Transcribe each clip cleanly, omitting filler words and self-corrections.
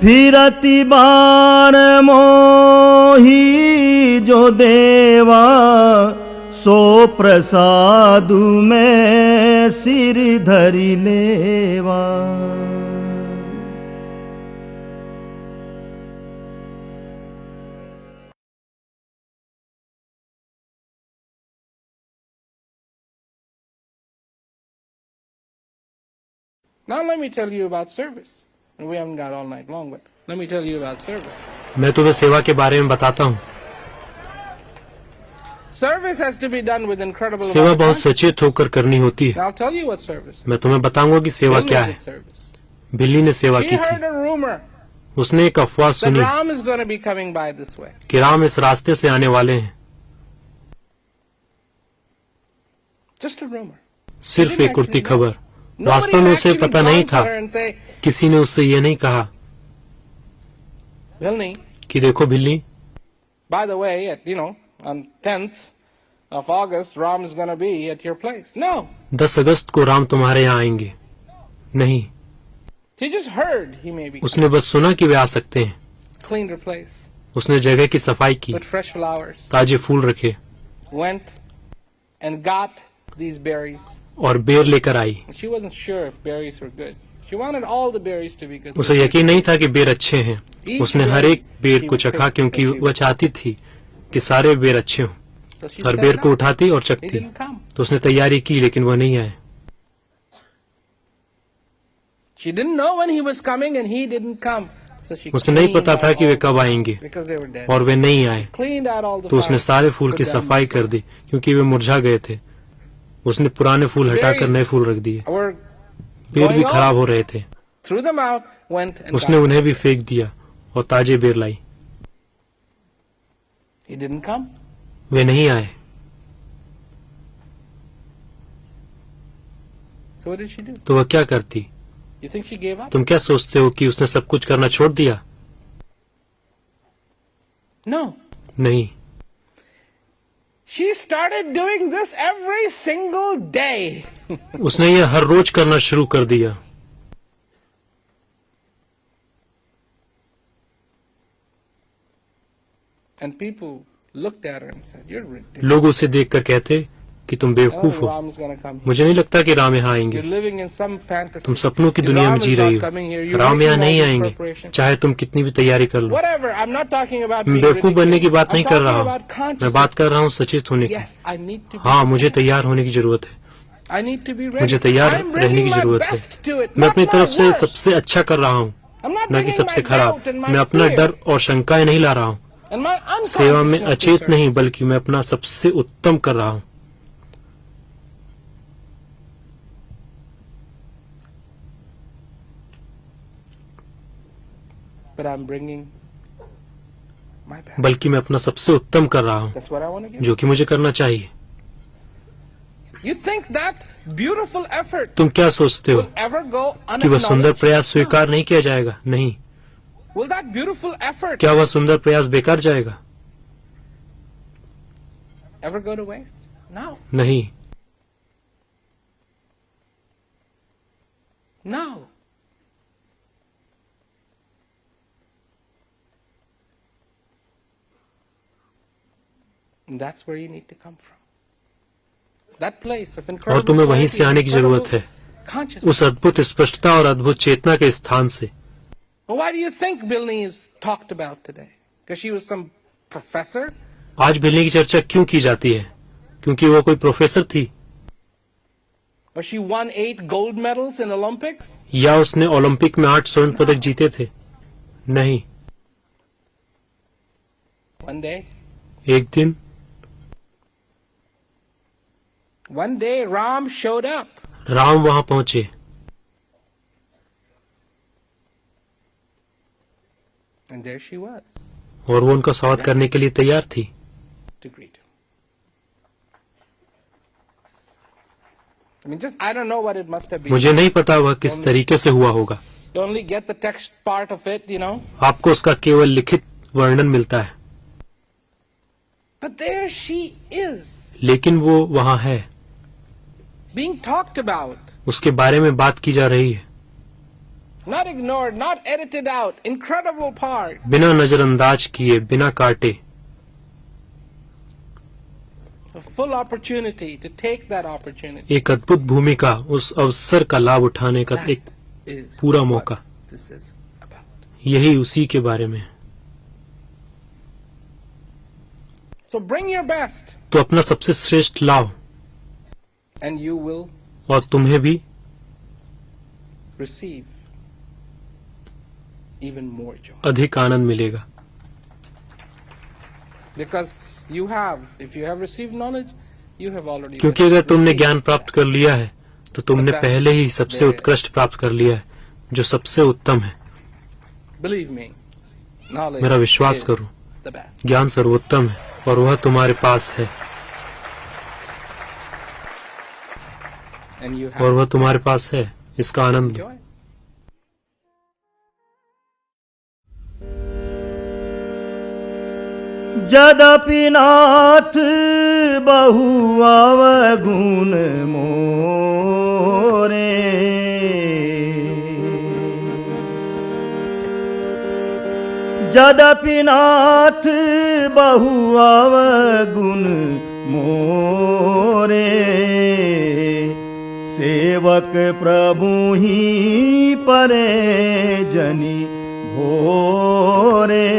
फिरति बार मोही जो देवा, सो प्रसादु में सिर धरि लेवा। Now let me tell you about service. And we haven't got all night long, but let me tell you about service. मैं तुम्हें सेवा के बारे में बताता हूँ। Service has to be done with incredible. सेवा बहुत सचेत होकर करनी होती है। I'll tell you what service. मैं तुम्हें बताऊंगा कि सेवा क्या है। बिल्ली ने सेवा She की heard थी। a rumor उसने एक अफवाह that सुनी Ram is going to be coming by this way. कि राम इस रास्ते से आने वाले हैं। Just a rumor. सिर्फ एक उड़ती खबर। वास्तव में उसे पता नहीं था। किसी ने उससे ये नहीं कहा कि देखो बिल्ली, by the way, on 10th of August, Ram is going to be at your place. No. 10 अगस्त को राम तुम्हारे यहाँ आएंगे। नहीं, She just heard he may be. उसने बस सुना कि वे आ सकते हैं। Cleaned her place. उसने जगह की सफाई की, Put fresh flowers. ताजे फूल रखे Went and got these berries. और बेर लेकर आई। She wasn't sure if berries were good. She wanted all the berries to be good. उसे यकीन नहीं था कि बेर अच्छे हैं। उसने हर एक बेर को चखा क्योंकि वह चाहती थी कि सारे बेर अच्छे हों। हर बेर को उठाती और चखती। तो उसने तैयारी की लेकिन वह नहीं आए। She didn't know when he was coming and he didn't come. उसे नहीं पता था कि वे कब आएंगे और वे नहीं आए। तो उसने सारे फूल की सफाई कर दी क्योंकि वे मुरझा गए थे। उसने पुराने फूल हटाकर नए फूल रख दिए। बेर भी खराब हो रहे थे। उसने उन्हें भी फेंक दिया और ताजे बेर लाई। वे नहीं आए। तो वह क्या करती? तुम क्या सोचते हो कि उसने सब कुछ करना छोड़ दिया? नहीं। She started doing this every single day. उसने यह हर रोज करना शुरू कर दिया। And people looked at her and said, "You're ridiculous." लोग उसे देखकर कहते कि तुम बेवकूफ हो। मुझे नहीं लगता कि राम यहाँ आएंगे। तुम सपनों की दुनिया में जी रही हो। राम यहाँ नहीं आएंगे चाहे तुम कितनी भी तैयारी कर लो। मैं बेवकूफ बनने की बात नहीं कर रहा हूँ। मैं बात कर रहा हूँ सचेत होने की। हाँ, मुझे तैयार होने की जरूरत है। मुझे तैयार रहने की जरूरत है। मैं अपनी तरफ से सबसे अच्छा कर रहा हूँ, न कि सबसे खराब। मैं अपना डर और शंकाएं नहीं ला रहा हूँ। सेवा में अचेत नहीं बल्कि मैं अपना सबसे उत्तम कर रहा हूँ। बल्कि मैं अपना सबसे उत्तम कर रहा हूँ जो कि मुझे करना चाहिए। तुम क्या सोचते हो कि वह सुंदर प्रयास स्वीकार नहीं किया जाएगा? नहीं। क्या वह सुंदर प्रयास बेकार जाएगा? नहीं। That's where you need to come from. That place of incredible. और तुम्हें वहीं से आने की जरूरत है, उस अद्भुत स्पष्टता और अद्भुत चेतना के स्थान से। Why do you think Billy is talked about today? Because she was some professor? आज बिल्ली की चर्चा क्यों की जाती है? क्योंकि वो कोई प्रोफेसर थी? Or she won 8 gold medals in Olympics? या उसने ओलंपिक में 8 स्वर्ण पदक जीते थे? नहीं। One day. एक दिन। One day Ram showed up. Ram वहां पहुंचे। And there she was. और वो उनका स्वागत करने के लिए तैयार थी। To greet him. I mean, just I don't know what it must have been. मुझे नहीं पता वह किस तरीके से हुआ होगा। You only get the text part of it, you know. आपको उसका केवल लिखित वर्णन मिलता है। But there she is. लेकिन वो वहां है। Being talked about. उसके बारे में बात की जा रही है। not ignored, not edited out. Incredible part. बिना नजरअंदाज किए, बिना काटे, A full opportunity to take that opportunity. एक अद्भुत भूमिका, उस अवसर का लाभ उठाने का एक Is पूरा what मौका, this is about. यही उसी के बारे में है। So bring your best, तो अपना सबसे श्रेष्ठ लाओ, and you will और तुम्हें भी receive even more joy. अधिक आनंद मिलेगा। Because you have, if you have received knowledge, you have already. क्योंकि अगर तुमने received ज्ञान प्राप्त कर लिया है तो तुमने पहले ही सबसे उत्कृष्ट प्राप्त कर लिया है, जो सबसे उत्तम है। Believe me, knowledge मेरा विश्वास is करो, the best. ज्ञान सर्वोत्तम है और वह तुम्हारे पास है, And you और have वह तुम्हारे पास है। इसका आनंद लो। joy. यद्यपि नाथ बहु अवगुण मोरे, यद्यपि नाथ बहु अवगुण मोरे, सेवक प्रभु ही परे जनि भोरे।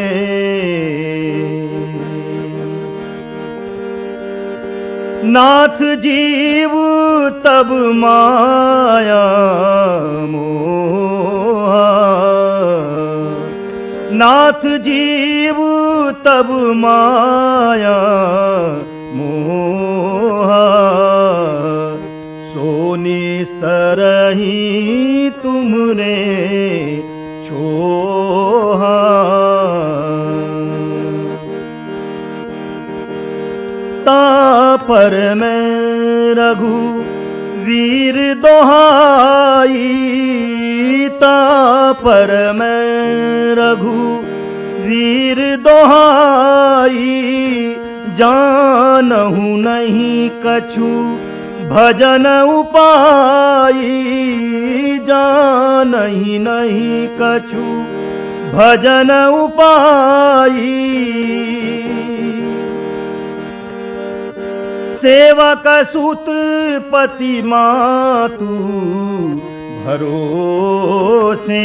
नाथ जीव तब माया मोहा, नाथ जीव तब माया मोहा, सोनिस्तरही तुमरे छोहा। तापर में रघुवीर दोहाई, तापर में रघुवीर दोहाई, जानहु नहीं कछु भजन उपाई, जानहि नहीं कछु भजन उपाई। सेवक सुत पति मातु भरोसे,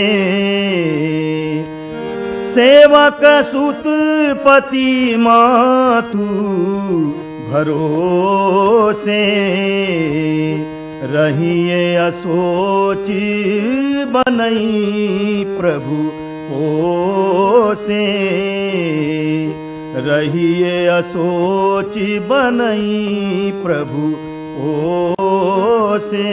सेवक सुत पति मातु भरोसे, रहिए असोच बनई प्रभु पोसे, रहिए असोच बनई प्रभु पोसे।